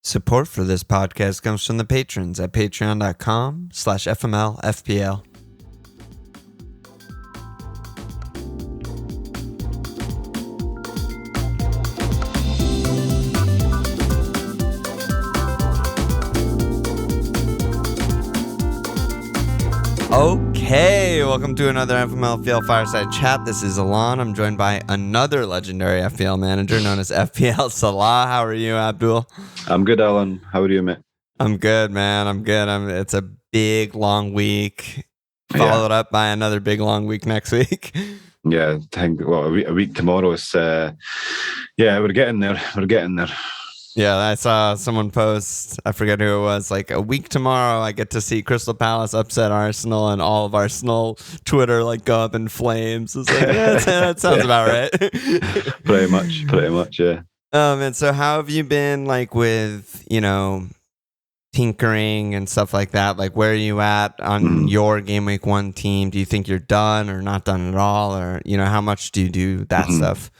Support for this podcast comes from the patrons at patreon.com/FMLFPL. Okay, welcome to another FMLFPL Fireside Chat. This is Alon. I'm joined by another legendary FPL manager known as FPL Salah. How are you, Abdul? I'm good, Alon. How are you, mate? I'm good, man. I'm good. It's a big, long week, followed up by another big, long week next week. Yeah, a week tomorrow is, we're getting there. We're getting there. Yeah, I saw someone post, I forget who it was, like a week tomorrow I get to see Crystal Palace upset Arsenal and all of Arsenal Twitter like go up in flames. It's like, yeah, that sounds about right. Pretty much, yeah. And so how have you been like with, tinkering and stuff like that? Like where are you at on your game week 1 team? Do you think you're done or not done at all? Or, how much do you do that stuff?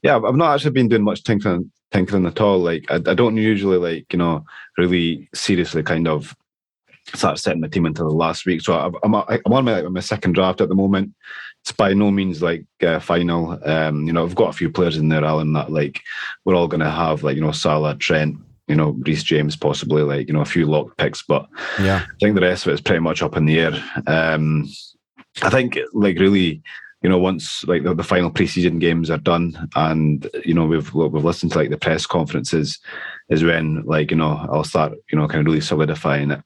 Yeah, I've not actually been doing much tinkering at all. Like I don't usually really seriously kind of start setting my team until the last week. So I'm on my second draft at the moment. It's by no means final. I've got a few players in there, Alan, that we're all going to have Salah, Trent, Reece James, possibly a few locked picks, but yeah, I think the rest of it is pretty much up in the air. I think really, once the final preseason games are done and we've listened to the press conferences, is when I'll start kind of really solidifying it.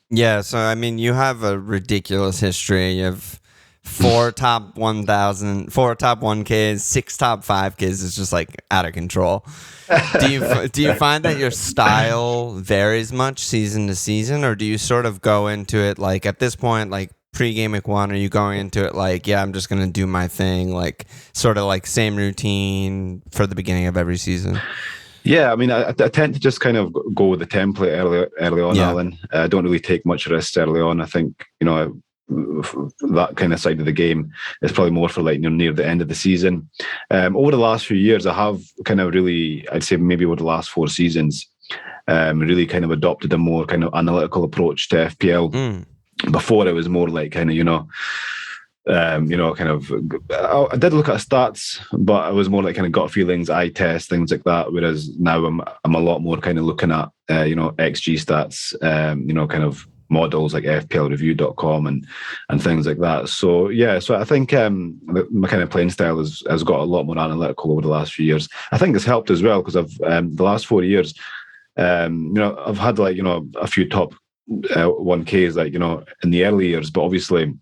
Yeah, so I mean you have a ridiculous history. You have 4 top 1,000, 4 top 1Ks, 6 top 5Ks is just out of control. Do you find that your style varies much season to season, or do you sort of go into it at this point pre-game week 1, are you going into it I'm just going to do my thing, sort of same routine for the beginning of every season? Yeah, I mean, I tend to just kind of go with the template early on, yeah. Alan. I don't really take much risks early on. I think, that kind of side of the game is probably more for near the end of the season. Over the last few years, I have kind of really, I'd say maybe over the last 4 seasons, really kind of adopted a more kind of analytical approach to FPL. Before it was more I did look at stats, but I was more kind of gut feelings, eye test, things like that. Whereas now I'm a lot more kind of looking at XG stats, kind of models like FPLreview.com and things like that. So yeah, so I think my kind of playing style has got a lot more analytical over the last few years. I think it's helped as well because I've the last 4 years, I've had a few top 1Ks in the early years, but obviously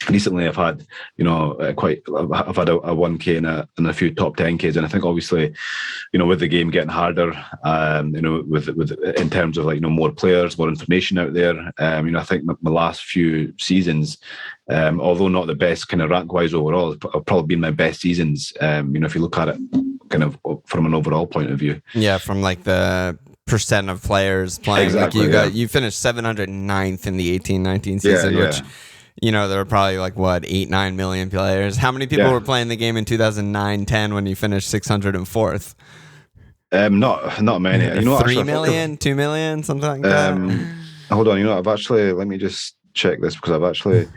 recently I've had I've had a 1K and a few top 10Ks, and I think obviously with the game getting harder, with in terms of more players, more information out there, I think my last few seasons, although not the best kind of rank wise overall, have probably been my best seasons. If you look at it kind of from an overall point of view. Yeah, from the percent of players playing. Exactly, you finished 709th in the 18-19 season, which there were probably 8-9 million players. How many people were playing the game in 2009-10 when you finished 604th? Not many. 3 million, 2 million, something like that. Hold on, I've actually, let me just check this because I've actually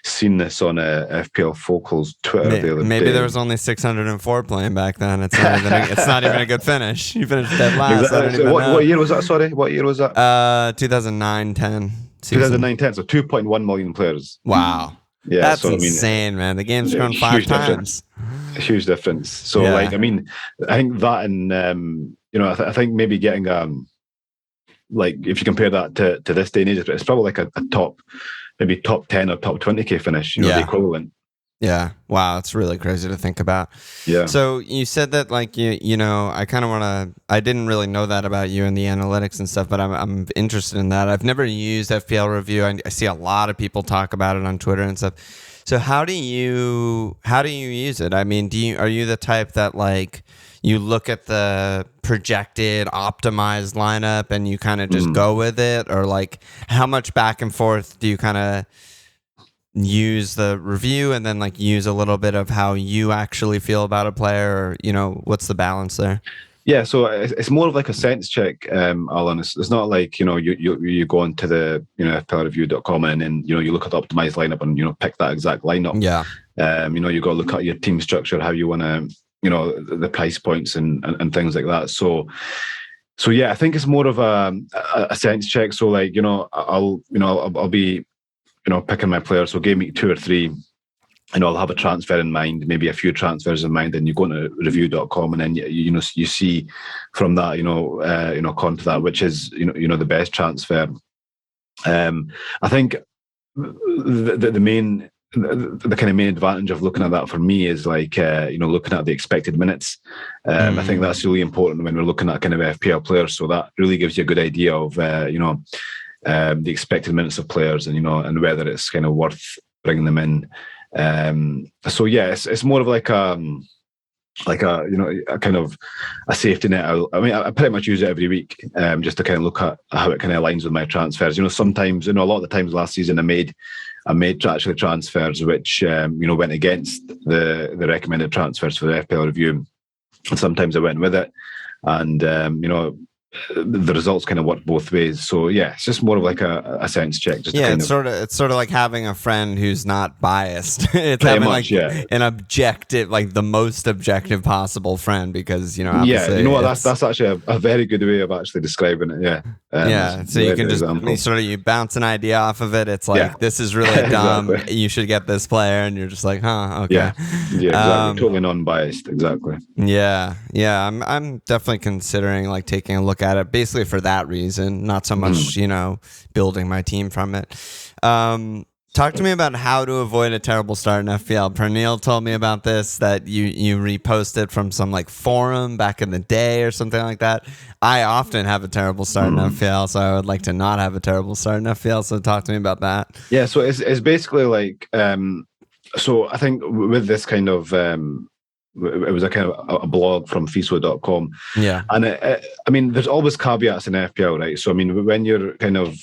seen this on FPL Focal's Twitter the other day. Maybe there was only 604 playing back then. It's not even a good finish. You finished dead last. Exactly. What year was that? Sorry, what year was that? 2009-10. 2009-10, so 2.1 million players. Wow. Yeah, that's insane, man. The game's grown 5 times. A huge difference. So, I think that and, I think maybe getting, if you compare that to this day and age, it's probably a top 10 or top 20K finish, the equivalent. Yeah. Wow. It's really crazy to think about. Yeah. So you said that I kind of want to, I didn't really know that about you and the analytics and stuff, but I'm interested in that. I've never used FPL Review. I see a lot of people talk about it on Twitter and stuff. So how do you use it? I mean, are you the type that you look at the projected optimized lineup and you kind of just go with it, or how much back and forth do you kind of use the review and then use a little bit of how you actually feel about a player, or what's the balance there? Yeah, so it's more of like a sense check, Alan. It's not like, you go onto the, FPLreview.com and then, you look at the optimized lineup and, pick that exact lineup. Yeah. You got to look at your team structure, how you want to, the price points and things like that. So yeah, I think it's more of a sense check. So like, I'll be, picking my players. So game week 2 or 3, I'll have a transfer in mind, maybe a few transfers in mind, and you go into review.com and then you see from that, come to that, which is the best transfer. I think the main the kind of main advantage of looking at that for me is like looking at the expected minutes. I think that's really important when we're looking at kind of FPL players. So that really gives you a good idea of the expected minutes of players, and whether it's kind of worth bringing them in. So yeah, it's more of like a kind of a safety net. I pretty much use it every week, just to kind of look at how it kind of aligns with my transfers. Sometimes, a lot of the times last season I made actually transfers which went against the recommended transfers for the FPL review, and sometimes I went with it, and the results kind of work both ways. So yeah, it's just more of like a sense check. It's sort of like having a friend who's not biased. It's having much, an objective, like the most objective possible friend, because that's actually a very good way of actually describing it. Yeah. So you can just you bounce an idea off of it. It's like, this is really dumb. Exactly. You should get this player, and you're just like, okay. Yeah, exactly. Totally non-biased. Exactly. Yeah. I'm definitely considering like taking a look at it, basically for that reason, not so much building my team from it. Talk to me about how to avoid a terrible start in FPL. Pernille told me about this, that you reposted from some like forum back in the day or something like that. I often have a terrible start in FPL, so I would like to not have a terrible start in FPL. So talk to me about that. Yeah, so it's basically like so I think with this kind of it was a kind of a blog from fiso.com. Yeah. And I mean, there's always caveats in FPL, right? So I mean, when you're kind of,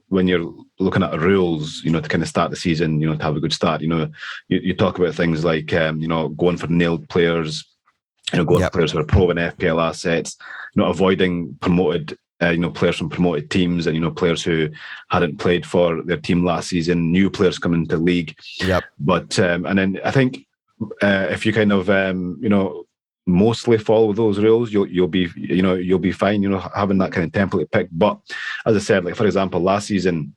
when you're looking at rules, to kind of start the season, to have a good start, you talk about things like, going for nailed players, going for players who are proven FPL assets, avoiding promoted, players from promoted teams, and, players who hadn't played for their team last season, new players coming into the league. Yep. But, and then I think, if you kind of mostly follow those rules, you'll be fine, having that kind of template picked. But as I said, like for example, last season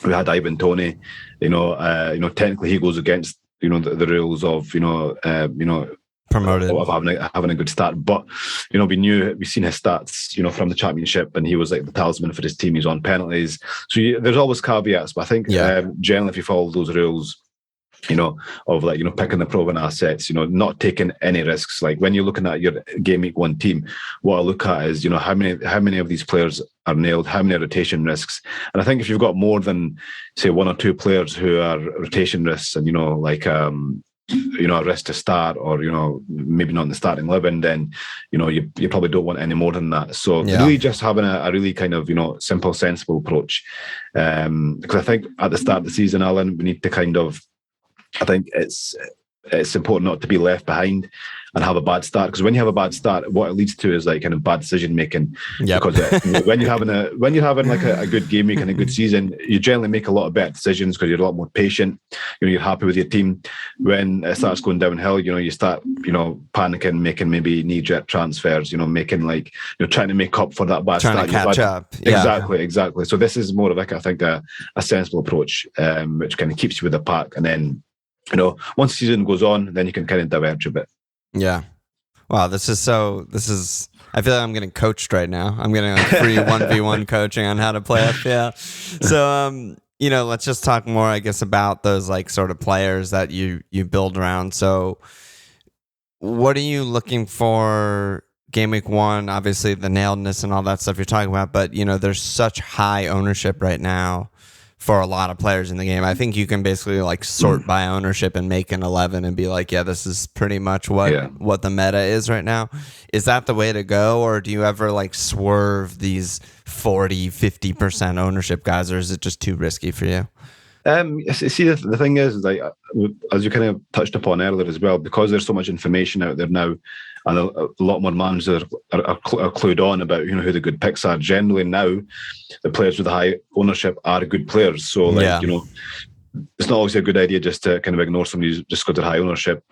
we had Ivan Toney, technically he goes against the rules of promoted, of having a good start. But we've seen his stats from the championship, and he was like the talisman for his team. He's on penalties, so there's always caveats. But I think generally, if you follow those rules, of like, picking the proven assets, not taking any risks. Like when you're looking at your game week 1 team, what I look at is, how many of these players are nailed, how many rotation risks. And I think if you've got more than, say, 1 or 2 players who are rotation risks and, a risk to start, or, maybe not in the starting 11, then, you probably don't want any more than that. So really just having a really kind of, simple, sensible approach. Because I think at the start of the season, Alan, we need to kind of, I think it's important not to be left behind and have a bad start, because when you have a bad start, what it leads to is like kind of bad decision making. Because when you're having like a good game week and a good season, you generally make a lot of better decisions because you're a lot more patient. You're happy with your team. When it starts going downhill, you start panicking, making maybe knee-jerk transfers. Making like trying to make up for that bad start. Trying to catch up. Exactly. So this is more of like, I think, a sensible approach, which kind of keeps you with the pack, and then once the season goes on, then you can kind of diverge a bit. Yeah. Wow. I feel like I'm getting coached right now. I'm getting like free 1v1 coaching on how to play FPL. So, let's just talk more, I guess, about those like sort of players that you build around. So what are you looking for game week 1? Obviously the nailedness and all that stuff you're talking about, but there's such high ownership right now for a lot of players in the game. I think you can basically like sort by ownership and make an 11 and be like, this is pretty much what the meta is right now. Is that the way to go? Or do you ever like swerve these 40, 50% ownership guys, or is it just too risky for you? See, the thing is, like as you kind of touched upon earlier as well, because there's so much information out there now, and a lot more managers are clued on about who the good picks are. Generally, now the players with the high ownership are good players. So, like it's not always a good idea just to kind of ignore somebody who's just got their high ownership.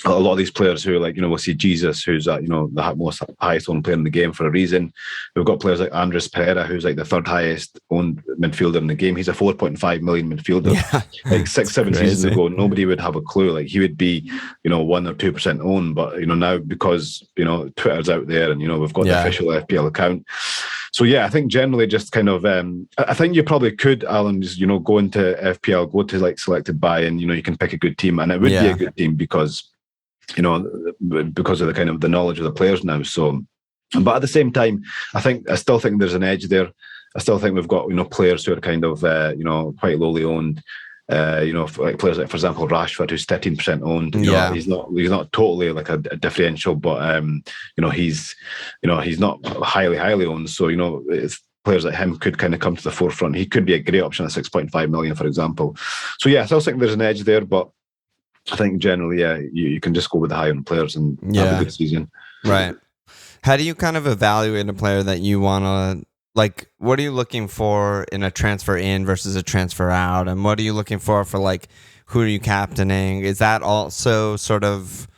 A lot of these players who, like, we'll see Jesus, who's the most highest owned player in the game for a reason. We've got players like Andres Pereira, who's like the third highest owned midfielder in the game. He's a 4.5 million midfielder. Yeah. Like 6-7 seasons ago, nobody would have a clue. Like, he would be 1 or 2% owned, but now because Twitter's out there and we've got the official FPL account. So yeah, I think generally just kind of I think you probably could, Alan, just go into FPL, go to like selected buy, and you can pick a good team, and it would be a good team because because of the kind of the knowledge of the players now. So, but at the same time, I still think there's an edge there. I still think we've got players who are kind of quite lowly owned. Like players like, for example, Rashford, who's 13% owned. He's not totally like a differential, but he's not highly owned. So it's players like him could kind of come to the forefront. He could be a great option at 6.5 million, for example. So yeah, I still think there's an edge there, but I think generally, you can just go with the high-end players and have a good season. Right. How do you kind of evaluate a player that you want to, like, what are you looking for in a transfer in versus a transfer out? And what are you looking for like, who are you captaining? Is that also sort of,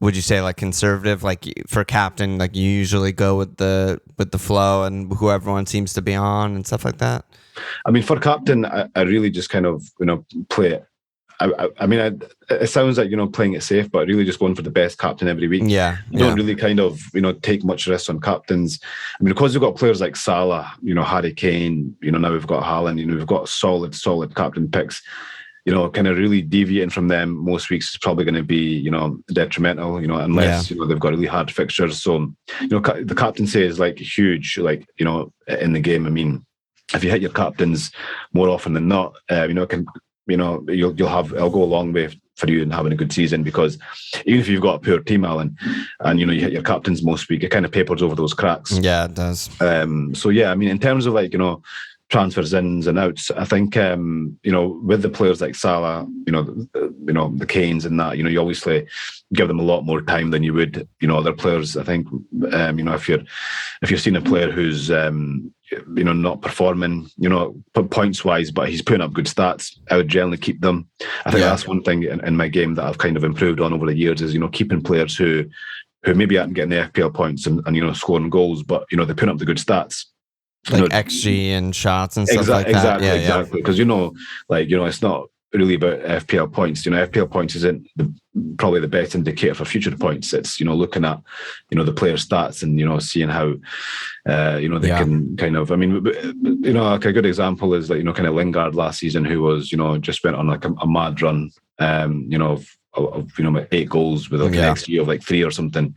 would you say, like, conservative? Like, for captain, like, you usually go with the flow and who everyone seems to be on and stuff like that? I mean, for captain, I really just kind of, play it. I mean, it sounds like playing it safe, but really just going for the best captain every week. You don't really kind of take much risk on captains. I mean, because we've got players like Salah, Harry Kane, now we've got Haaland, we've got solid captain picks. Kind of really deviating from them most weeks is probably going to be detrimental. Unless they've got really hard fixtures. So the captaincy is like huge, like in the game. I mean, if you hit your captains more often than not, it can. It'll go a long way for you in having a good season, because even if you've got a poor team, Alan, and you hit your captains most week, it kind of papers over those cracks. Yeah, it does. So yeah, I mean, in terms of like transfers ins and outs, I think with the players like Salah, the Kanes and that, you obviously give them a lot more time than you would other players. I think if you're seeing a player who's not performing, points wise, but he's putting up good stats, I would generally keep them. I think that's one thing in my game that I've kind of improved on over the years is keeping players who maybe aren't getting the FPL points and scoring goals, but they're putting up the good stats. Like XG and shots and stuff like that. Exactly. Because it's not really about FPL points. FPL points isn't probably the best indicator for future points. It's looking at the player stats and seeing how they can kind of. I mean, like a good example is like kind of Lingard last season, who was just went on like a mad run. Of 8 goals with like an XG of like 3 or something.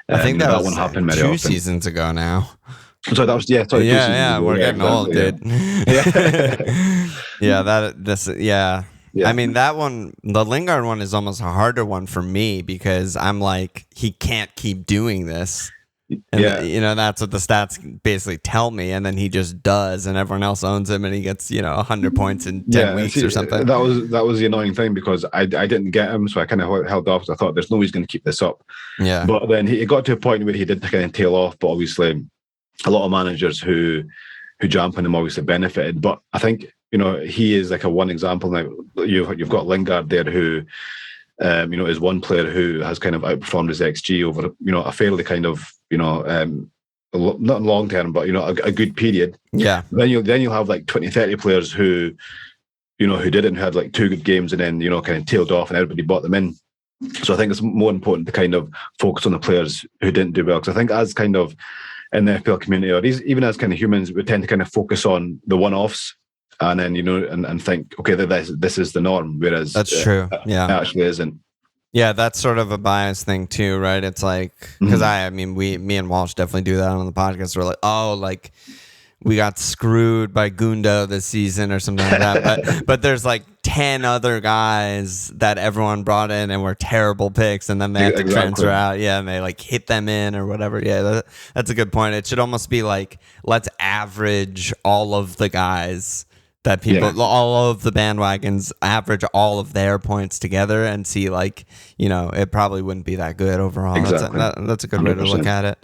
I think that one happened very 2 often. Seasons ago now. So that was we're getting old, dude. I mean, that one, the Lingard one, is almost a harder one for me because I'm like, he can't keep doing this. And that's what the stats basically tell me, and then he just does, and everyone else owns him, and he gets 100 points in 10 weeks or something. That was the annoying thing, because I didn't get him, so I kind of held off. So I thought there's no way he's going to keep this up. But then he got to a point where he did kind of tail off. But obviously, a lot of managers who jump on him obviously benefited. But I think he is like a one example. Now you've got Lingard there, who is one player who has kind of outperformed his XG over a fairly kind of not long term, but a good period. Then you'll have like 20-30 players who didn't, who had like 2 good games and then kind of tailed off and everybody bought them in. So I think it's more important to kind of focus on the players who didn't do well, because I think as kind of in the FPL community, or even as kind of humans, we tend to kind of focus on the one-offs and then and think, okay, this is the norm, whereas that's true. It actually isn't. Yeah, that's sort of a bias thing too, right? It's like, because me and Walsh definitely do that on the podcast. We're like, oh, like we got screwed by Gundo this season or something like that. But there's like 10 other guys that everyone brought in and were terrible picks, and then they have to transfer out. Yeah, and they like hit them in or whatever. Yeah, that's a good point. It should almost be like, let's average all of the guys that people, all of the bandwagons average all of their points together and see like, it probably wouldn't be that good overall. Exactly. That's a good way to look at it.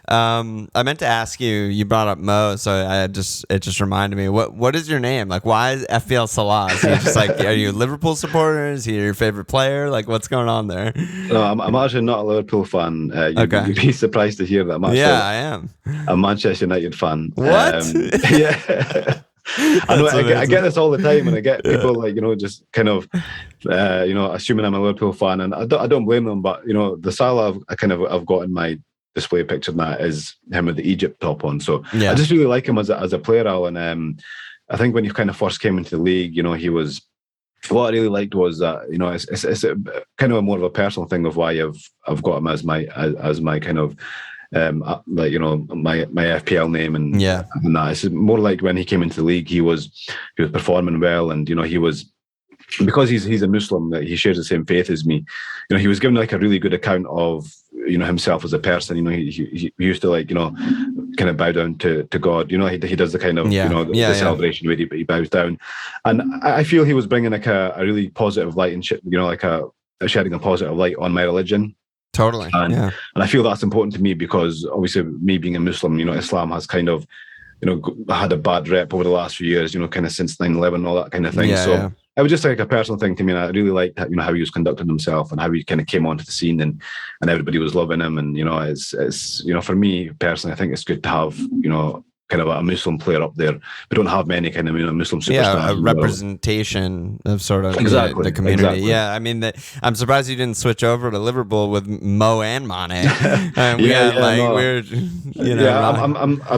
I meant to ask you, you brought up Mo, so it just reminded me, what is your name? Like, why is FPL Salah? Is he just like, are you a Liverpool supporter? Is he your favorite player? Like, what's going on there? No, I'm actually not a Liverpool fan. You'd be surprised to hear that. I am a Manchester United fan. What? Yeah. I know. I get this all the time, and I get people like just kind of assuming I'm a Liverpool fan, and I don't blame them. But the Salah I've got in my display picture and that is him with the Egypt top on. So I just really like him as a player, Alan. I think when he kind of first came into the league, he was. What I really liked was that it's a kind of more of a personal thing of why I've got him as my kind of my FPL name and that. It's more like when he came into the league, he was performing well, and he was. Because he's a Muslim, that he shares the same faith as me. He was given like a really good account of himself as a person. He used to kind of bow down to God. He does the kind of the celebration where he bows down, and I feel he was bringing like a really positive light and shedding a positive light on my religion. Totally, and I feel that's important to me because obviously me being a Muslim, Islam has kind of had a bad rep over the last few years. Kind of since 9/11 and all that kind of thing. It was just like a personal thing to me, and I really liked how he was conducting himself and how he kind of came onto the scene, and everybody was loving him. And it's for me personally, I think it's good to have kind of a Muslim player up there. We don't have many kind of Muslim superstars. Yeah, a representation of sort of the community. Exactly. Yeah, I mean, I'm surprised you didn't switch over to Liverpool with Mo and Mane. I'm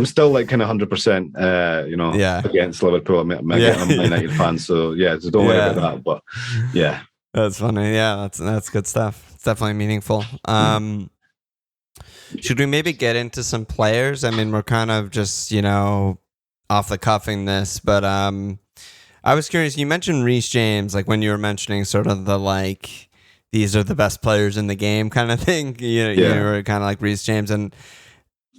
still like kind of 100%, against Liverpool. I'm a United fan, so so don't worry about that. But yeah, that's funny. Yeah, that's good stuff. It's definitely meaningful. Should we maybe get into some players? I mean, we're kind of just, off the cuffing this, but I was curious. You mentioned Reece James, like when you were mentioning sort of the these are the best players in the game kind of thing. You were kind of like Reece James, and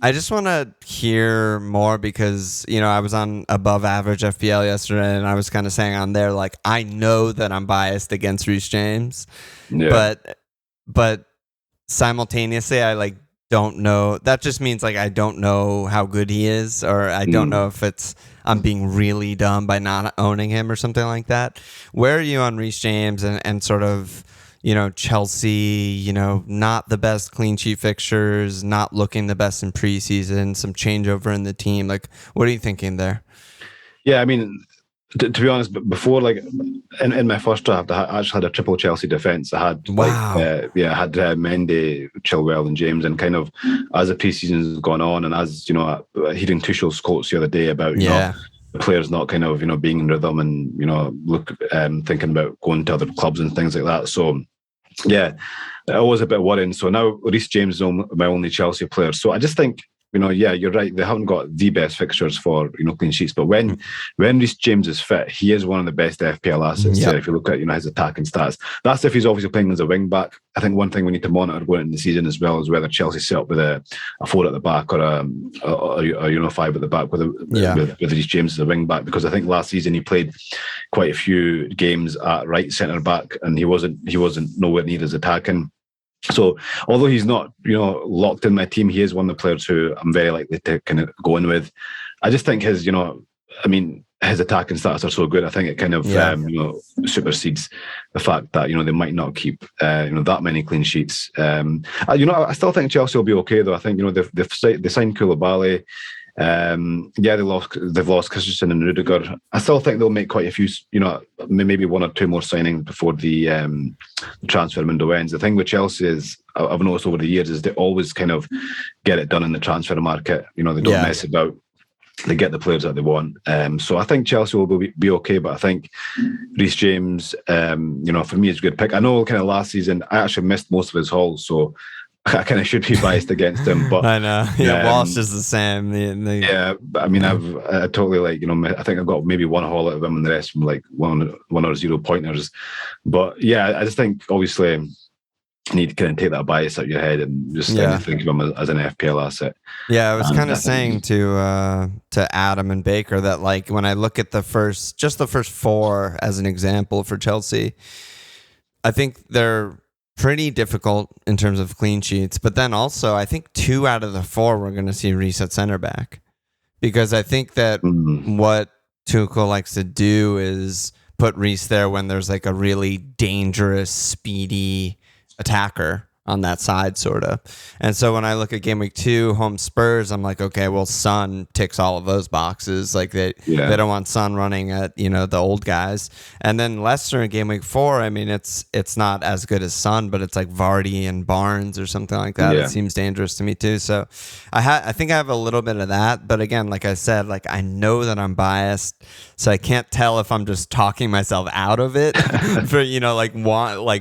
I just want to hear more because I was on above average FPL yesterday, and I was kind of saying on there like I know that I'm biased against Reece James, but simultaneously I don't know. That just means I don't know how good he is, or I don't know if I'm being really dumb by not owning him or something like that. Where are you on Reece James and sort of, Chelsea, not the best clean sheet fixtures, not looking the best in preseason, some changeover in the team. What are you thinking there? Yeah, I mean, to be honest, before in my first draft, I actually had a triple Chelsea defence. I had Mendy, Chilwell, and James. And kind of as the preseason's gone on, and as hearing Tuchel's quotes the other day about the players not kind of being in rhythm and thinking about going to other clubs and things like that. So it was a bit worrying. So now Reece James is my only Chelsea player. So I just think. You're right. They haven't got the best fixtures for clean sheets, but when Reece James is fit, he is one of the best FPL assets. Yep. If you look at his attacking stats, that's if he's obviously playing as a wing back. I think one thing we need to monitor going into the season as well is whether Chelsea set up with a 4 at the back or a 5 at the back with Reece James as a wing back, because I think last season he played quite a few games at right centre back and he wasn't nowhere near as attacking. So although he's not, locked in my team, he is one of the players who I'm very likely to kind of go in with. I just think his attacking stats are so good. I think it kind of, supersedes the fact that, they might not keep, that many clean sheets. I still think Chelsea will be okay though. I think, they signed Koulibaly. They've lost Christensen and Rudiger. I still think they'll make quite a few, maybe 1 or 2 more signings before the transfer window ends. The thing with Chelsea is, I've noticed over the years, is they always kind of get it done in the transfer market. They don't mess about. They get the players that they want. So I think Chelsea will be okay, but I think Reece James, for me, is a good pick. I know kind of last season, I actually missed most of his hauls, so I kind of should be biased against him, but I know. Walsh is the same. But I mean, I totally I think I've got maybe 1 haul out of him, and the rest from 1 or 0 pointers. But I just think obviously you need to kind of take that bias out of your head and just think of him as an FPL asset. Yeah, I was kind of saying to Adam and Baker that, like, when I look at the first 4 as an example for Chelsea, I think they're pretty difficult in terms of clean sheets. But then also, I think 2 out of the 4 we're going to see Reece at center back, because I think that what Tuchel likes to do is put Reece there when there's like a really dangerous, speedy attacker on that side, sort of. And so when I look at game week 2, home Spurs, I'm like, okay, well, Son ticks all of those boxes. Like they don't want Son running at, the old guys. And then Leicester in game week 4, I mean, it's not as good as Son, but it's like Vardy and Barnes or something like that. It seems dangerous to me too. So I think I have a little bit of that. But again, like I said, like I know that I'm biased, so I can't tell if I'm just talking myself out of it for,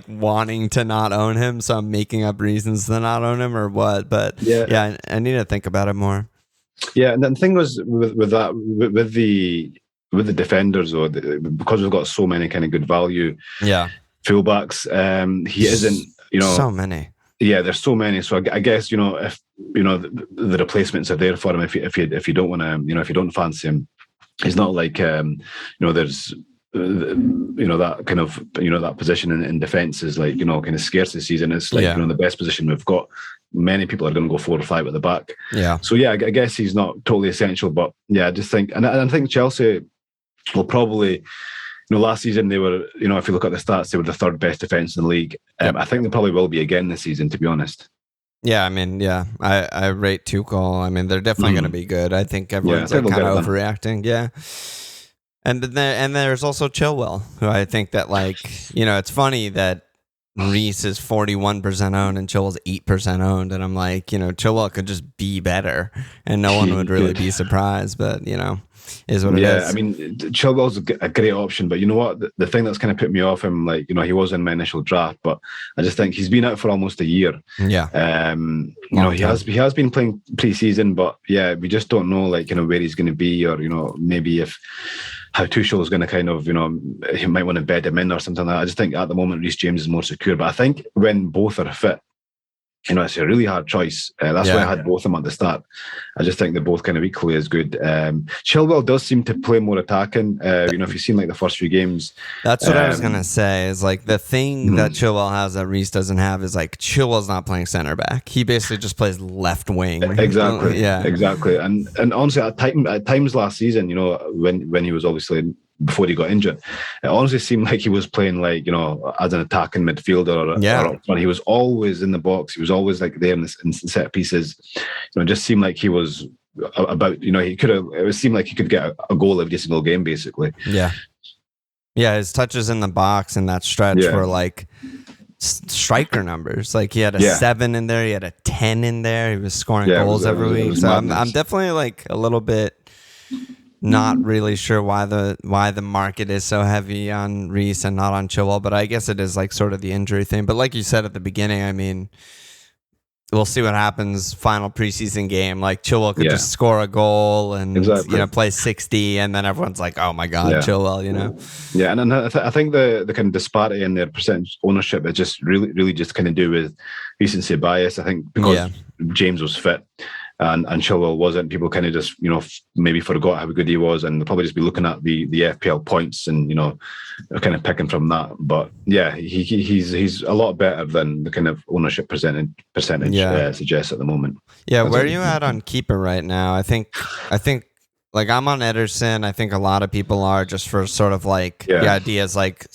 wanting to not own him. So I'm making up reasons to not own him or what, but I need to think about it more. Yeah, and then the thing was with the defenders, or because we've got so many kind of good value fullbacks, he isn't, so many. Yeah, there's so many. So I guess if the replacements are there for him, if you don't want to, if you don't fancy him, it's not like there's that kind of that position in defence is like kind of scarce this season. It's like the best position we've got. Many people are going to go 4 or 5 at the back. Yeah. So I guess he's not totally essential, but I just think, and I think Chelsea will probably, last season they were, if you look at the stats, they were the 3rd best defence in the league. I think they probably will be again this season, to be honest. Yeah, I mean, I rate Tuchel. I mean, they're definitely going to be good. I think everyone's kind of overreacting. Yeah. And there's also Chilwell, who I think that, like, it's funny that Reece is 41% owned and Chilwell's 8% owned. And I'm like, Chilwell could just be better and no one would really be surprised, but, is what it is. Yeah, I mean, Chilwell's a great option, but you know what? The thing that's kind of put me off him, like, he was in my initial draft, but I just think he's been out for almost a year. Yeah. He has been playing pre-season, but we just don't know, like, where he's going to be, or, maybe how Tuchel is going to kind of, he might want to bed him in or something like that. I just think at the moment Reece James is more secure, but I think when both are fit, it's a really hard choice. That's why I had both of them at the start. I just think they're both kind of equally as good. Chilwell does seem to play more attacking. If you've seen like the first few games. That's what I was going to say, is like the thing that Chilwell has that Reece doesn't have is like Chilwell's not playing center back. He basically just plays left wing. Exactly. Exactly. And honestly, at times last season, when he was obviously, before he got injured, it honestly seemed like he was playing like, as an attacking midfielder or up front. He was always in the box. He was always like there in set pieces. It just seemed like he was about, it seemed like he could get a goal every single game, basically. Yeah. Yeah, his touches in the box in that stretch were like striker numbers. Like he had a 7 in there, he had a 10 in there. He was scoring goals every week. So I'm definitely like a little bit not really sure why the market is so heavy on Reece and not on Chilwell, but I guess it is like sort of the injury thing. But like you said at the beginning, I mean, we'll see what happens final preseason game. Like Chilwell could just score a goal and play 60, and then everyone's like, oh my god, Chilwell, Yeah, and I think the kind of disparity in their percentage ownership is just really just kind of do with recency bias. I think because James was fit and Chilwell wasn't, people kind of just maybe forgot how good he was, and they'll probably just be looking at the FPL points and kind of picking from that. But he's a lot better than the kind of ownership percentage suggests at the moment. Yeah, where are you at on keeper right now? I think like I'm on Ederson. I think a lot of people are, just for sort of like the idea is like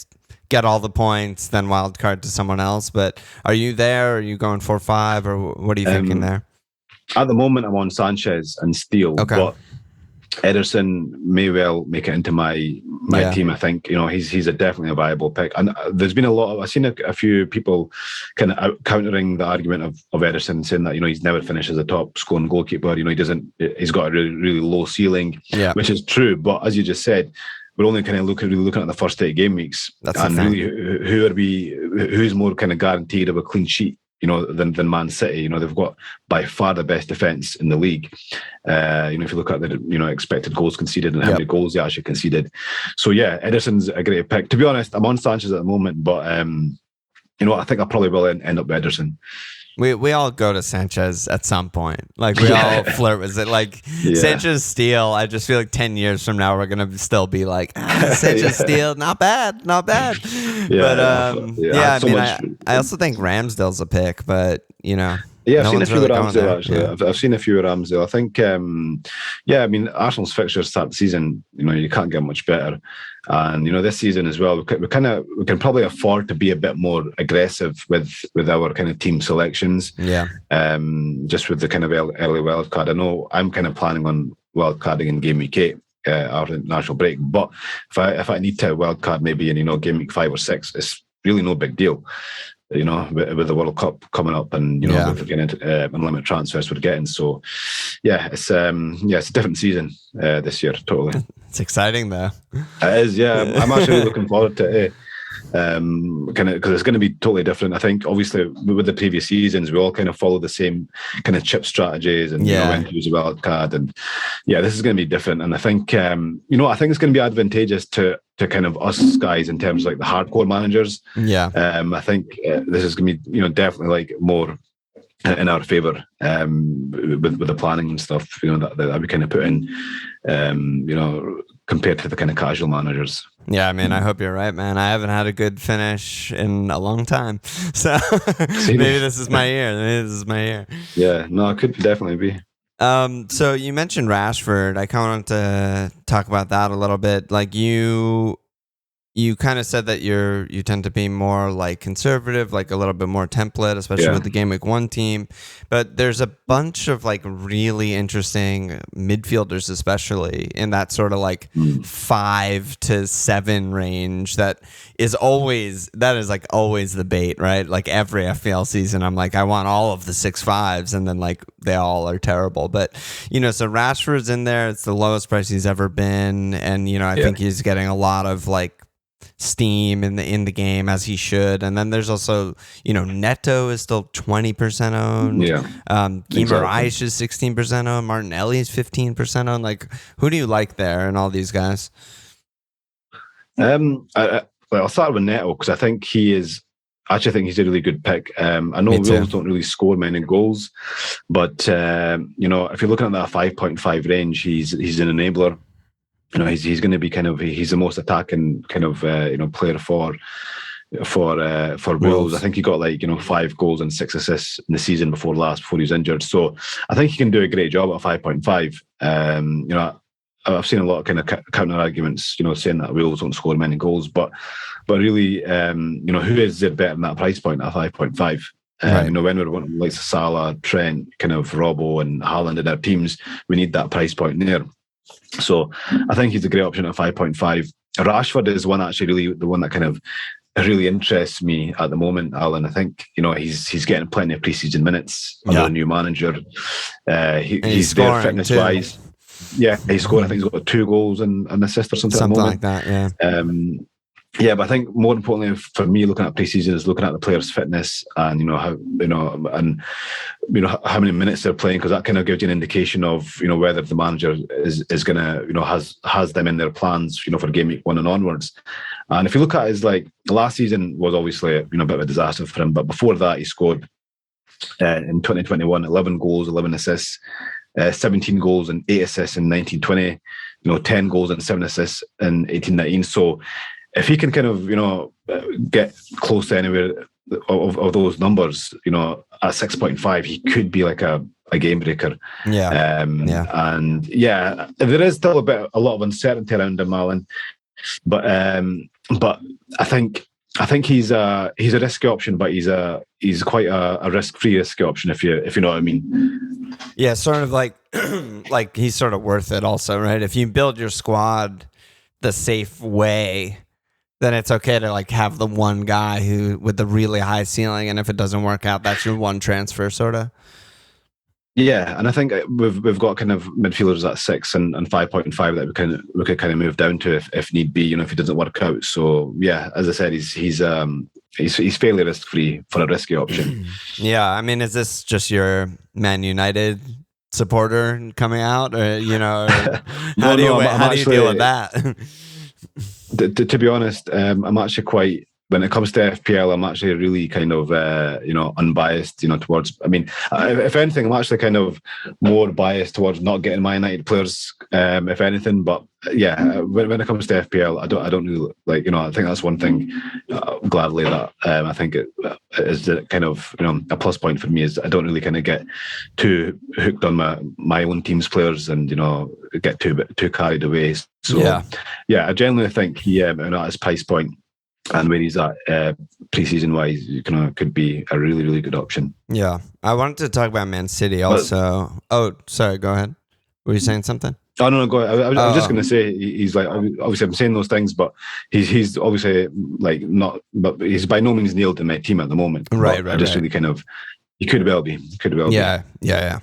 get all the points, then wild card to someone else. But are you there? Are you going 4-5, or what are you thinking there? At the moment, I'm on Sanchez and Steele, but Ederson may well make it into my team. I think he's definitely a viable pick, and there's been I've seen a few people kind of countering the argument of Ederson, saying that he's never finished as a top scoring goalkeeper. He's got a really low ceiling, which is true. But as you just said, we're only kind of looking at the first 8 game weeks, and really who's more kind of guaranteed of a clean sheet than Man City. They've got by far the best defence in the league. If you look at the expected goals conceded and how many goals they actually conceded. So Ederson's a great pick. To be honest, I'm on Sanchez at the moment, but you know, I think I probably will end up with Ederson. We all go to Sanchez at some point. Like we all flirt with it. Like Sanchez Steele, I just feel like 10 years from now we're gonna still be like Sanchez Steele, not bad. I also think Ramsdale's a pick, but you know. Yeah, I've seen a few of Ramsdale actually. Yeah. I've seen a few of Ramsdale. I think, I mean, Arsenal's fixtures start the season. You know, you can't get much better, and you know, this season as well, we can probably afford to be a bit more aggressive with our kind of team selections. Yeah. Just with the kind of early wild card. I know I'm kind of planning on wild carding in game week 8. After the national break, but if I need to wild card maybe in, you know, game week 5 or 6, it's really no big deal. You know, with the World Cup coming up, and you know, with the unlimited transfers we're getting. So, it's a different season this year. Totally, it's exciting though. It is, yeah. I'm actually looking forward to it. Kind of because it's going to be totally different. I think obviously with the previous seasons, we all kind of follow the same kind of chip strategies and you know, when to use a wild card, and this is going to be different. And I think you know, I think it's going to be advantageous to kind of us guys in terms of like the hardcore managers. I think this is going to be, you know, definitely like more in our favour with the planning and stuff, you know, that we kind of put in, you know, compared to the kind of casual managers. Yeah, I mean, I hope you're right, man. I haven't had a good finish in a long time, so maybe this is my year. Yeah, no, it could definitely be. So you mentioned Rashford. I kind of wanted to talk about that a little bit. Like you kind of said that you tend to be more like conservative, like a little bit more template, especially with the game week 1 team. But there's a bunch of like really interesting midfielders, especially in that sort of like 5 to 7 range. That is like always the bait, right? Like every FPL season, I'm like, I want all of the 6-5s, and then like they all are terrible. But you know, so Rashford's in there. It's the lowest price he's ever been, and you know, I think he's getting a lot of like steam in the game, as he should. And then there's also, you know, Neto is still 20% owned. Guimaraes is 16% owned. Martinelli is 15% owned. Like, who do you like there and all these guys? I'll start with Neto because I think he's a really good pick. I know Wolves don't really score many goals, but you know, if you're looking at that 5.5 range, he's an enabler. You know, he's going to be he's the most attacking kind of you know, player for Wolves. I think he got like, you know, 5 goals and 6 assists in the season before he was injured. So I think he can do a great job at 5.5. You know, I've seen a lot of kind of counter arguments, you know, saying that Wolves don't score many goals, but really, you know, who is it better than that price point at 5.5? You know, when we're wanting like Salah, Trent, kind of Robbo and Haaland in our teams, we need that price point there. So I think he's a great option at 5.5. Rashford is the one that kind of really interests me at the moment, Alan. I think, you know, he's getting plenty of preseason minutes under a new manager. He's there fitness wise. Yeah, he scored. I think he's got 2 goals and an assist or something like that. Yeah. But I think more importantly for me, looking at preseason is looking at the players' fitness and you know how many minutes they're playing, because that kind of gives you an indication of, you know, whether the manager is gonna, you know, has them in their plans, you know, for game week 1 and onwards. And if you look at his, like, last season was obviously, you know, a bit of a disaster for him, but before that he scored in 2021 11 goals, 11 assists, 17 goals and 8 assists in 1920, you know, 10 goals and 7 assists in 1819. So if he can kind of, you know, get close to anywhere of those numbers, you know, at 6.5, he could be like a game breaker. And there is still a lot of uncertainty around him, Alan. But I think he's a risky option, but he's quite a risk-free risky option, if you know what I mean. Yeah, sort of like like he's sort of worth it also, right? If you build your squad the safe way, then it's okay to like have the one guy who with the really high ceiling, and if it doesn't work out, that's your one transfer, sort of. Yeah, and I think we've got kind of midfielders at 6 and 5.5 that we could kind of move down to if need be, you know, if it doesn't work out. So yeah, as I said, he's fairly risk free for a risky option. Yeah, I mean, is this just your Man United supporter coming out, or you know, how do you deal with that? To be honest, I'm actually when it comes to FPL, I'm actually really kind of, unbiased, towards, I mean, if anything, I'm actually kind of more biased towards not getting my United players, if anything. But yeah, when it comes to FPL, I don't really like, I think that's one thing, gladly, that I think it is kind of, a plus point for me, is I don't really kind of get too hooked on my own team's players and, get too carried away. So yeah, I genuinely think he, at his price point, and where he's at preseason wise, could be a really, really good option. Yeah. I wanted to talk about Man City also. Sorry, go ahead. Were you saying something? Oh, no, go ahead. I was just going to say, he's like, obviously I'm saying those things, but he's obviously like not, but he's by no means nailed in my team at the moment. Right. I just really kind of, he could well be. Yeah.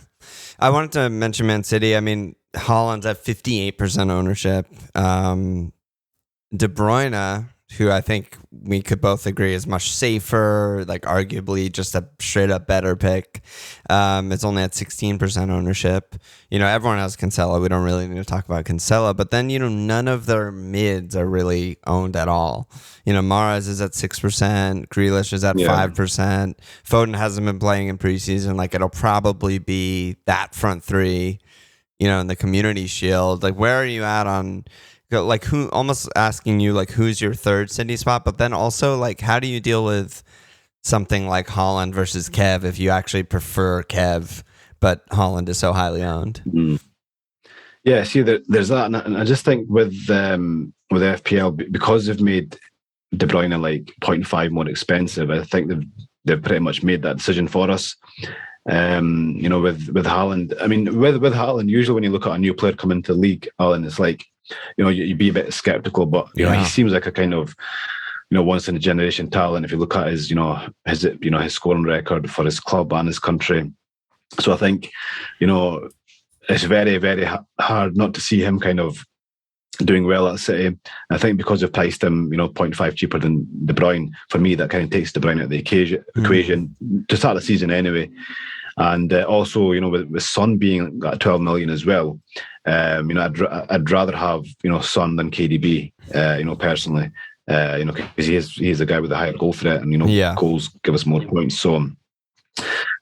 I wanted to mention Man City. I mean, Haaland's at 58% ownership. De Bruyne, who I think we could both agree is much safer, like arguably just a straight up better pick. It's only at 16% ownership. Everyone has Cancelo. We don't really need to talk about Cancelo, but then, none of their mids are really owned at all. Mahrez is at 6%. Grealish is at 5%. Foden hasn't been playing in preseason. Like, it'll probably be that front three, in the Community Shield. Like, where are you at on... Like, who, almost asking you, like, who's your third City spot, but then also, like, how do you deal with something like Haaland versus Kev if you actually prefer Kev, but Haaland is so highly owned? Yeah, see, there's that, and I just think with FPL, because they've made De Bruyne like 0.5 more expensive, I think they've pretty much made that decision for us. With Haaland, I mean, with Haaland, usually when you look at a new player coming into the league, Alan, it's like, you'd be a bit skeptical, but he seems like a kind of, once in a generation talent. If you look at his, his scoring record for his club and his country, so I think, it's very, very hard not to see him kind of doing well at City. I think because they've priced him, 0.5 cheaper than De Bruyne, for me that kind of takes De Bruyne out of the equation to start the season anyway. And also, with Son being at 12 million as well, I'd rather have Son than KDB, personally, because he's the guy with the higher goal threat, and goals give us more points. So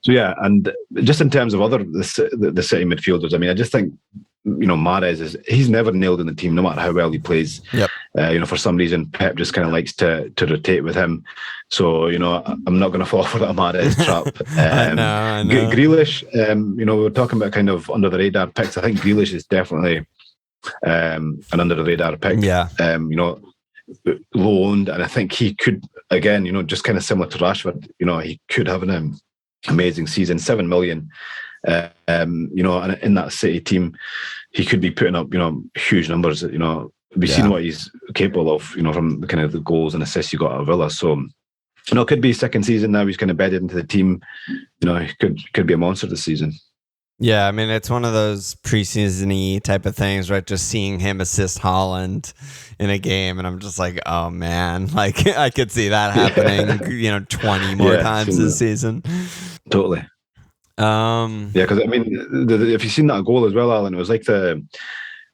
yeah, and just in terms of the City midfielders, I mean, I just think Mahrez he's never nailed in the team, no matter how well he plays. Yep. For some reason, Pep just kind of likes to rotate with him. So, I'm not going to fall for that Mahrez trap. I know. Grealish, we were talking about kind of under the radar picks. I think Grealish is definitely an under the radar pick. Yeah. Low owned, and I think he could, again, just kind of similar to Rashford, he could have an amazing season. 7 million. And in that City team, he could be putting up, huge numbers. We've seen what he's capable of, from the kind of the goals and assists he got out of Villa. So, it could be second season now. He's kind of bedded into the team. He could be a monster this season. Yeah, I mean, it's one of those preseason-y type of things, right? Just seeing him assist Haaland in a game, and I'm just like, oh man, like I could see that happening, 20 more times this season. Totally. Because I mean, if you've seen that goal as well, Alan, it was like it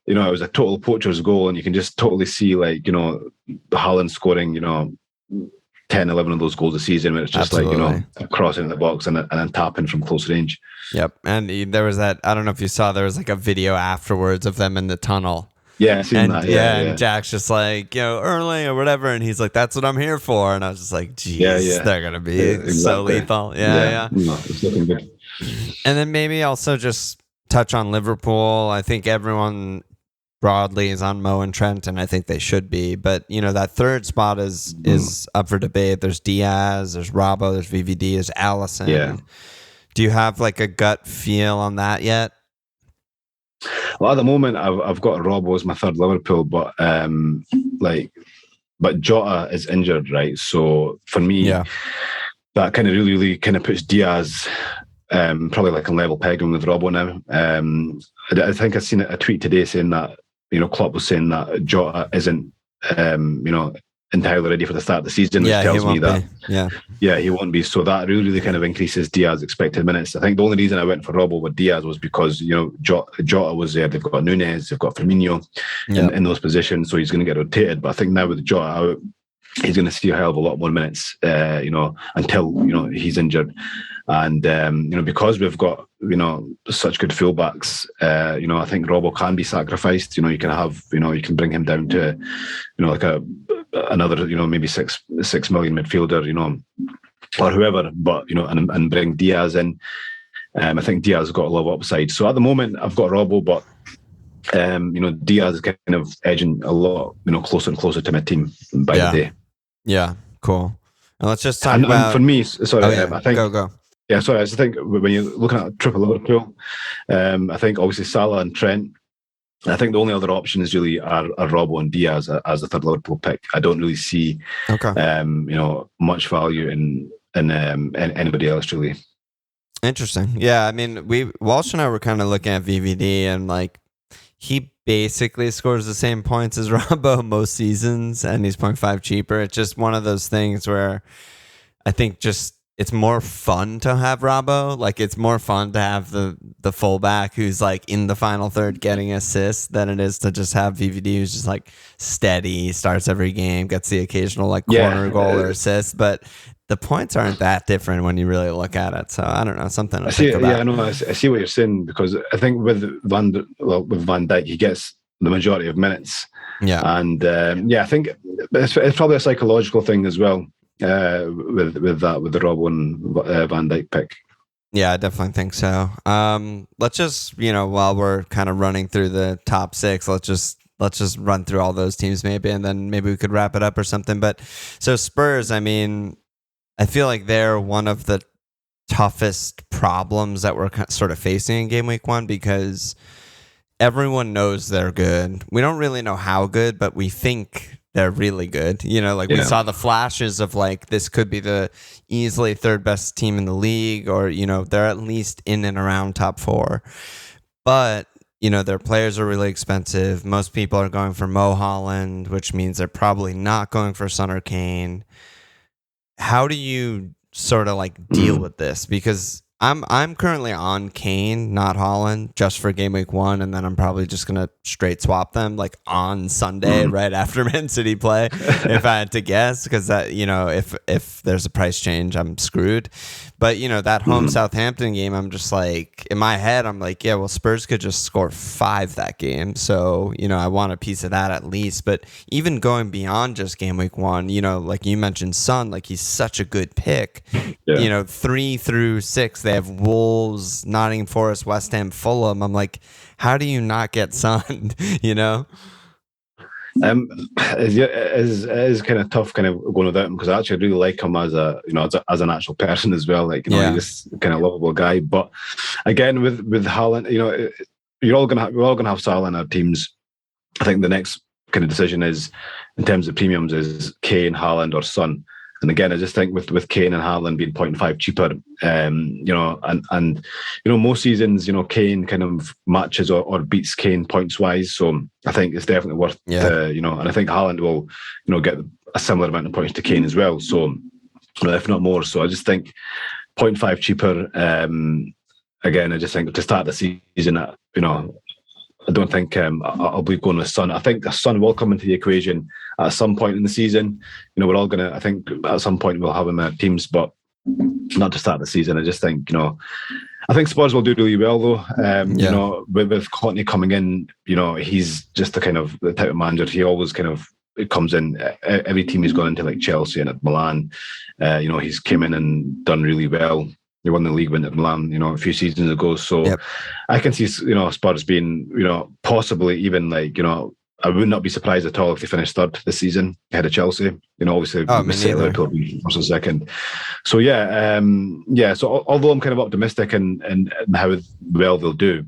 was a total poacher's goal, and you can just totally see Haaland scoring 10, 11 of those goals a season, where it's just Absolutely. Crossing the box and then tapping from close range. Yep. And there was that, I don't know if you saw, there was like a video afterwards of them in the tunnel. Yeah, I've seen that. Yeah, and Jack's just like, early or whatever, and he's like, that's what I'm here for. And I was just like, geez, they're gonna be so lethal. Yeah. No, it's looking good. And then maybe also just touch on Liverpool. I think everyone broadly is on Mo and Trent, and I think they should be. But that third spot is up for debate. There's Diaz, there's Robbo, there's VVD, there's Allison. Yeah. Do you have like a gut feel on that yet? Well, at the moment, I've got Robbo as my third Liverpool, but Jota is injured, right? So for me, that kind of really kind of puts Diaz probably like a level pegging with Robbo now. I think I've seen a tweet today saying that Klopp was saying that Jota isn't entirely ready for the start of the season, which tells me that he won't be. So that really kind of increases Diaz's expected minutes. I think the only reason I went for Robbo with Diaz was because Jota was there. They've got Nunez, they've got Firmino in those positions, so he's going to get rotated. But I think now with Jota out, he's going to see a hell of a lot more minutes, until he's injured. And because we've got such good fullbacks, I think Robbo can be sacrificed. You can have you can bring him down to like another maybe 6 million midfielder, or whoever, but and bring Diaz in. I think Diaz has got a lot of upside. So at the moment, I've got Robbo, but Diaz is kind of edging a lot closer and closer to my team by the day. Yeah, cool. And let's just talk about. And for me, sorry, I think go. Yeah, sorry. I just think when you're looking at a triple Liverpool, I think obviously Salah and Trent. I think the only other options really are Robbo and Diaz as the third Liverpool pick. I don't really see, much value in anybody else really. Interesting. Yeah, I mean, Walsh and I were kind of looking at VVD, and like he basically scores the same points as Robbo most seasons, and he's 0.5 cheaper. It's just one of those things where I think just it's more fun to have Robbo. Like it's more fun to have the fullback who's like in the final third getting assists than it is to just have VVD who's just like steady, starts every game, gets the occasional like corner goal or assist, but the points aren't that different when you really look at it. So I don't know, something to think about. Yeah, I know. I see what you're saying, because I think with Van Dijk, he gets the majority of minutes. Yeah, and I think it's probably a psychological thing as well. With the Robbo and Van Dijk pick. Yeah, I definitely think so. Let's just while we're kind of running through the top 6, let's just run through all those teams maybe, and then maybe we could wrap it up or something. But so Spurs, I mean, I feel like they're one of the toughest problems that we're sort of facing in game week 1, because everyone knows they're good. We don't really know how good, but we think they're really good. We saw the flashes of like, this could be the easily third best team in the league, or, they're at least in and around top 4. But, their players are really expensive. Most people are going for Mo Holland, which means they're probably not going for Son or Kane. How do you sort of like deal with this? Because I'm currently on Kane, not Holland, just for game week 1, and then I'm probably just gonna straight swap them like on Sunday right after Man City play, if I had to guess, because that if there's a price change, I'm screwed. But that home Southampton game, I'm just like, in my head, I'm like, yeah, well, Spurs could just score 5 that game, so I want a piece of that at least. But even going beyond just game week 1, like you mentioned, Son, like he's such a good pick. 3 through 6. They have Wolves, Nottingham Forest, West Ham, Fulham. I'm like, how do you not get Son? It is kind of tough, kind of going without him, because I actually really like him as as an actual person as well. Like he's just kind of lovable guy. But again, with Haaland, we're all gonna have Salah in our teams. I think the next kind of decision is, in terms of premiums, is Kane, Haaland, or Son. And again, I just think with Kane and Haaland being 0.5 cheaper, and most seasons, Kane kind of matches or beats Kane points wise. So I think it's definitely worth, and I think Haaland will, get a similar amount of points to Kane as well. So, if not more. So I just think 0.5 cheaper. Again, I just think to start the season, I don't think I'll be going with Son. I think the Son will come into the equation at some point in the season. We're all I think at some point we'll have him in our teams, but not to start the season. I just think, I think Spurs will do really well though. With Conte coming in, he's just the type of manager. He always it comes in every team he's gone into, like Chelsea and at Milan. He's came in and done really well. They won the league with Milan, a few seasons ago. So I can see, Spurs being, possibly even I would not be surprised at all if they finished third this season ahead of Chelsea. Obviously, Liverpool first and second. So So although I'm kind of optimistic in how well they'll do,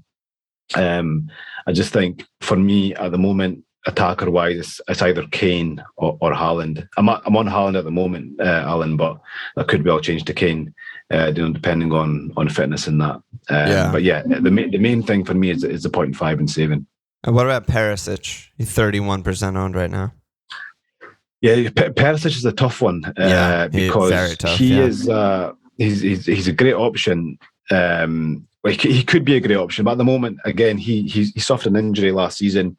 I just think for me at the moment, attacker wise, it's either Kane or Haaland. I'm on Haaland at the moment, Alan, but that could well change to Kane. Depending on fitness and that. But the main thing for me is the 0.5 and saving. And what about Perisic? He's 31% owned right now. Yeah, Perisic is a tough one because very tough, he's a great option. He could be a great option, but at the moment, again, he suffered an injury last season.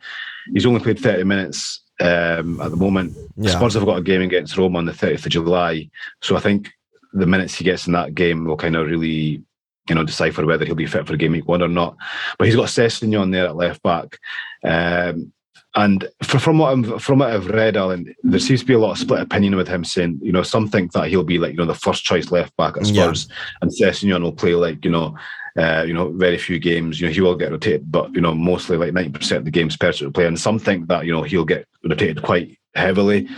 He's only played 30 minutes. at the moment. Yeah. Spurs have got a game against Roma on the 30th of July. So I think the minutes he gets in that game will kind of really, decipher whether he'll be fit for game week 1 or not. But he's got Sessegnon there at left back. And from what I've read, Alan, there seems to be a lot of split opinion with him, saying, some think that he'll be like, the first choice left back at Spurs, and Sessegnon will play like, very few games. He will get rotated, but mostly like 90% of the games Perisic will play. And some think that he'll get rotated quite heavily.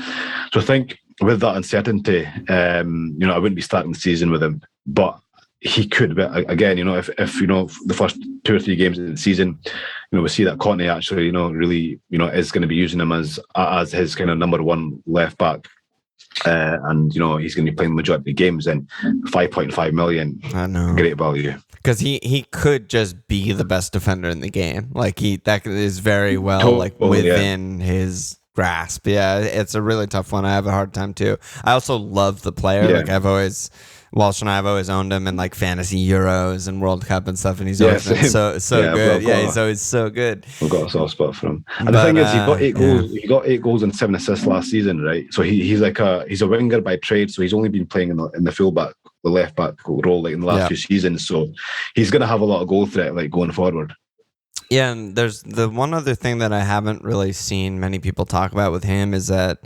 So I think with that uncertainty, I wouldn't be starting the season with him, but he could. But again, if the first 2 or 3 games of the season, we see that Conte actually, really, is going to be using him as his kind of number one left back. And he's going to be playing the majority of the games. And 5.5 million, I know, great value, because he could just be the best defender in the game. Like that is very well within his grasp. Yeah, it's a really tough one. I have a hard time too. I also love the player. Yeah. Like Walsh and I have always owned him in like fantasy Euros and World Cup and stuff, and he's always been so good. He's always so good. We've got a soft spot for him. And the thing is, he got 8 goals. He got 8 goals and 7 assists last season, right? So he's a winger by trade. So he's only been playing in the fullback, the left back role, like in the last few seasons. So he's going to have a lot of goal threat, like going forward. Yeah, and there's the one other thing that I haven't really seen many people talk about with him is that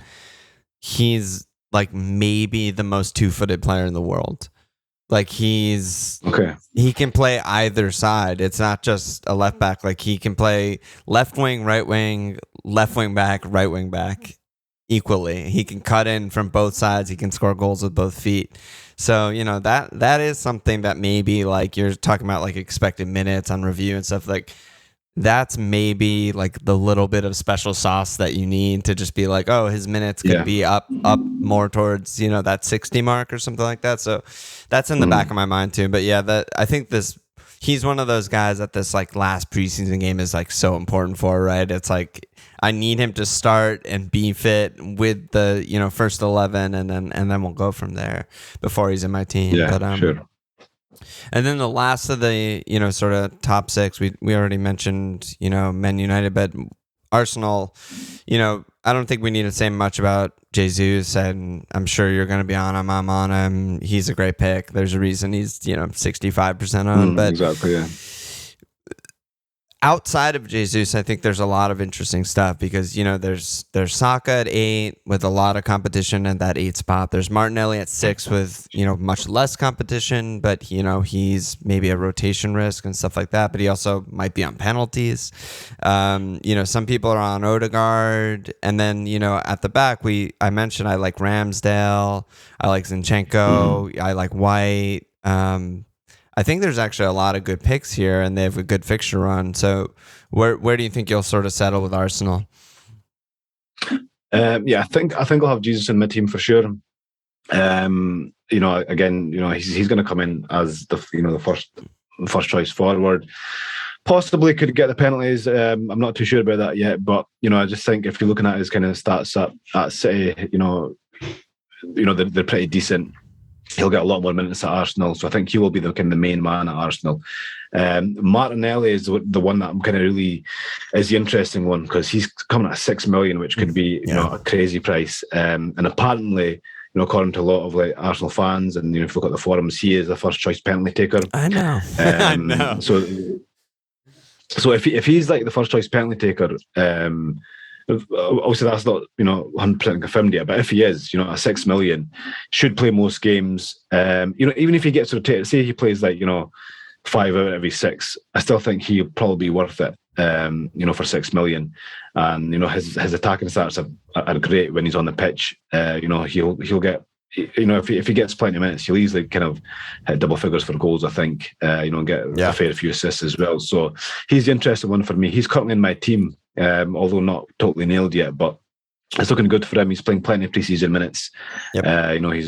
he's like maybe the most 2-footed player in the world. Like he can play either side. It's not just a left back. Like he can play left wing, right wing back, right wing back equally. He can cut in from both sides. He can score goals with both feet. So, that is something that maybe like you're talking about like expected minutes on review and stuff like that's maybe like the little bit of special sauce that you need to just be like, oh, his minutes could be up more towards, that 60 mark or something like that. So that's in the back of my mind too. But yeah, I think he's one of those guys that this like last preseason game is like so important for, right? It's like, I need him to start and be fit with the, first 11 and then we'll go from there before he's in my team. Yeah, but, sure. And then the last of the, sort of top 6, we already mentioned, Man United, but Arsenal, I don't think we need to say much about Jesus, and I'm sure you're going to be on him. I'm on him. He's a great pick. There's a reason he's, 65% on. But exactly, yeah. Outside of Jesus, I think there's a lot of interesting stuff because, there's Saka at 8 with a lot of competition at that 8 spot. There's Martinelli at 6 with, much less competition, but, he's maybe a rotation risk and stuff like that, but he also might be on penalties. Some people are on Odegaard. And then, at the back, I mentioned I like Ramsdale, I like Zinchenko, I like White. I think there's actually a lot of good picks here, and they have a good fixture run. So, where do you think you'll sort of settle with Arsenal? I think I'll have Jesus in my team for sure. Again, he's going to come in as the first choice forward. Possibly could get the penalties. I'm not too sure about that yet, but I just think if you're looking at his kind of stats at City, they're pretty decent. He'll get a lot more minutes at Arsenal, so I think he will be the main man at Arsenal. Martinelli is the one that I'm kind of really is the interesting one because he's coming at 6 million, which could be a crazy price. And apparently, according to a lot of like Arsenal fans, and if you look at the forums, he is the first choice penalty taker. I know. I know. So if he's like the first choice penalty taker, obviously that's not 100% confirmed yet, but if he is, at 6 million, should play most games. Even if he gets rotated, say he plays like 5 out of every 6, I still think he'll probably be worth it. For 6 million, and his attacking stats are great when he's on the pitch. He'll get. If he gets plenty of minutes, he'll easily kind of hit double figures for goals, I think, and get a fair few assists as well. So he's the interesting one for me. He's currently in my team, although not totally nailed yet, but it's looking good for him. He's playing plenty of preseason minutes. Yep.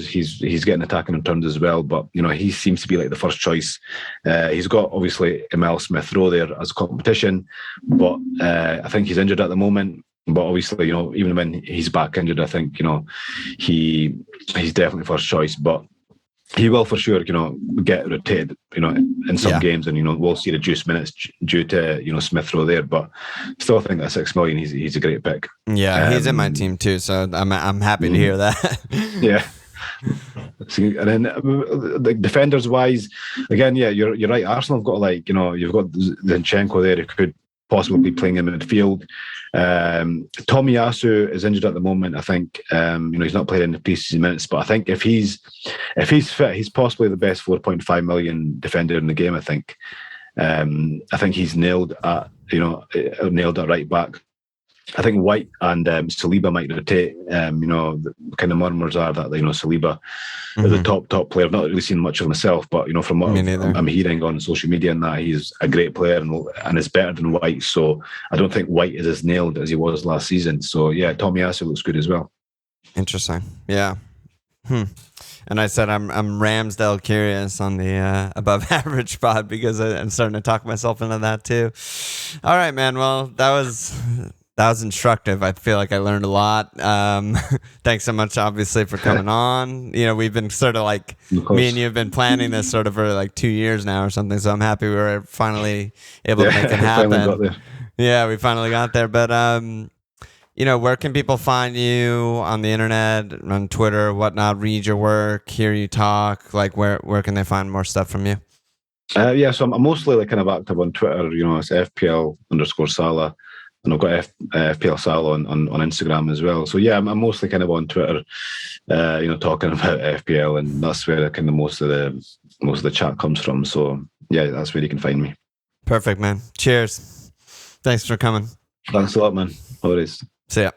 He's getting attacking returns as well, but he seems to be like the first choice. He's got obviously Emile Smith Rowe there as competition, but I think he's injured at the moment. But obviously, even when he's back injured, I think he's definitely first choice. But he will for sure, get rotated, in some Yeah. games, and we'll see reduced minutes due to Smith Rowe there. But still, think at 6 million, he's a great pick. Yeah, he's in my team too, so I'm happy to hear that. Yeah. And then, like, defenders wise, again, yeah, you're right. Arsenal have got you've got Zinchenko there who could possibly be playing in midfield. Tomiyasu is injured at the moment. I think he's not playing in the preseason minutes, but I think if he's fit, he's possibly the best 4.5 million defender in the game. I think he's nailed at right back. I think White and Saliba might rotate. The kind of murmurs are that Saliba is a top player. I've not really seen much of myself, but from what I'm hearing on social media and that, he's a great player and is better than White. So I don't think White is as nailed as he was last season. So yeah, Tomiyasu looks good as well. Interesting. Yeah. And I said I'm Ramsdale curious on the above average spot because I'm starting to talk myself into that too. All right, man. Well, that was instructive. I feel like I learned a lot. Thanks so much, obviously, for coming on. We've been sort of like, me and you have been planning this sort of for like 2 years now or something. So I'm happy we were finally able to make it happen. Yeah, we finally got there. But, where can people find you on the internet, on Twitter, whatnot, read your work, hear you talk? Like, where can they find more stuff from you? So I'm mostly kind of active on Twitter. It's FPL_Salah. And I've got FPL Sal on Instagram as well. So yeah, I'm mostly kind of on Twitter, talking about FPL, and that's where kind of most of the chat comes from. So yeah, that's where you can find me. Perfect, man. Cheers. Thanks for coming. Thanks a lot, man. Always. See ya.